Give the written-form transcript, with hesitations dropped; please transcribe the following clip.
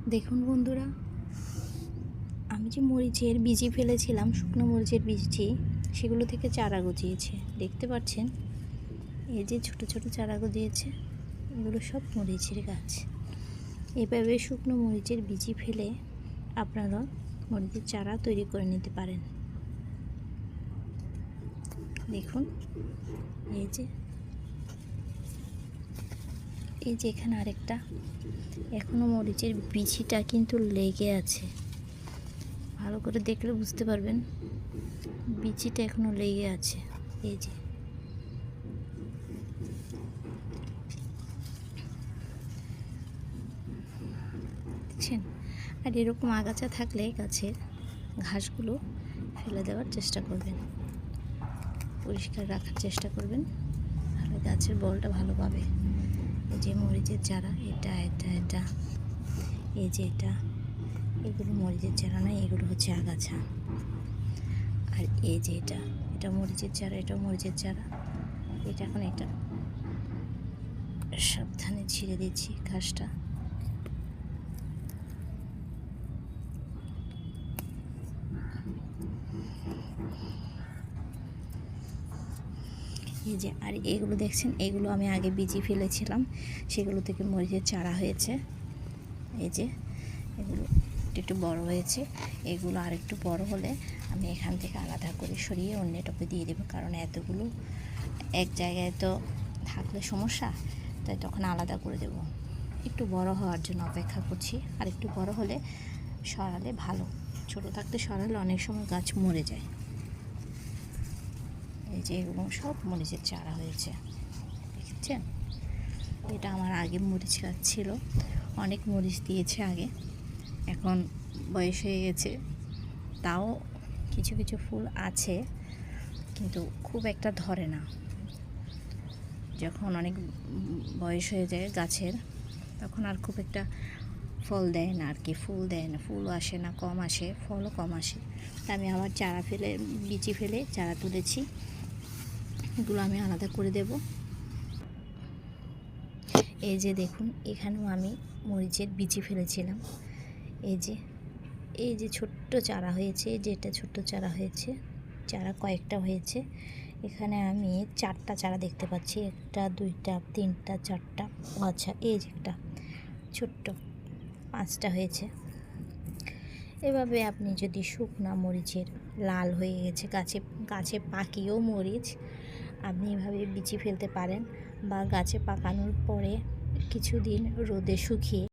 দেখুন বন্ধুরা, আমি যে মরিচের বীজি ফেলেছিলাম, শুকনো মরিচের বীজটি, সেগুলো থেকে চারা গজিয়েছে। দেখতে পাচ্ছেন, এই যে ছোট ছোট চারা গজিয়েছে, এগুলো সব মরিচের গাছ। এভাবে শুকনো মরিচের বীজি ফেলে আপনারা মরিচের চারা তৈরি করে নিতে পারেন। দেখুন, এই যে এখানে আরেকটা, এখনও মরিচের বীজিটা কিন্তু লেগে আছে। ভালো করে দেখলে বুঝতে পারবেন, বিচিটা এখনো লেগে আছে। এই যে দেখছেন। আর এরকম আগাছা থাকলে গাছের ঘাসগুলো ফেলে দেওয়ার চেষ্টা করবেন, পরিষ্কার রাখার চেষ্টা করবেন, তাহলে গাছের বলটা ভালো পাবে। এই যে মরিচের চারা, এটা এটা এটা এই যে এগুলো মরিচের চারা নয়, এগুলো হচ্ছে আগাছা। আর এই যে এটা মরিচের চারা, এটাও মরিচের চারা। এটা এখন এটা সাবধানে ছিঁড়ে দিচ্ছি ঘাসটা। এই যে, আর এগুলো দেখছেন, এগুলো আমি আগে বীজি ফেলেছিলাম, সেগুলো থেকে মরিচের চারা হয়েছে। এই যে এগুলো একটু বড় হয়েছে, এগুলো আর একটু বড় হলে আমি এখান থেকে আলাদা করে সরিয়ে অন্য টবে দিয়ে দেবো, কারণ এতগুলো এক জায়গায় তো থাকলে সমস্যা, তাই তখন আলাদা করে দেব। একটু বড় হওয়ার জন্য অপেক্ষা করছি, আর একটু বড় হলে সরালে ভালো। ছোট থাকতে সরালে অনেক সময় গাছ মরে যায়। এই যে এগুলো সব মরিচের চারা হয়েছে, দেখছেন। এটা আমার আগে মরিচ গাছ ছিল, অনেক মরিচ দিয়েছে আগে, এখন বয়স হয়ে গেছে, তাও কিছু কিছু ফুল আছে, কিন্তু খুব একটা ধরে না। যখন অনেক বয়স হয়ে যায় গাছের, তখন আর খুব একটা ফল দেয় না আর কি, ফুল দেয় না, ফুলও আসে না, কম আসে, ফলও কম আসে। তা আমি আবার চারা ফেলে, বিচি ফেলে চারা তুলেছি, এগুলো আমি আলাদা করে দেব। এই যে দেখুন, এখানেও আমি মরিচের বিচি ফেলেছিলাম। এই যে ছোট্ট চারা হয়েছে, যেটা ছোট্ট চারা হয়েছে, চারা কয়েকটা হয়েছে। এখানে আমি 4টা চারা দেখতে পাচ্ছি, 1টা 2টা 3টা 4টা, আচ্ছা এই যে একটা ছোট্ট 5টা হয়েছে। এভাবে আপনি যদি শুকনা মরিচের, লাল হয়ে গেছে গাছে পাকিয়েও মরিচ, আপনি এভাবে বিচি ফেলতে পারেন, বা গাছে পাকানোর পরে কিছুদিন রোদে শুকিয়ে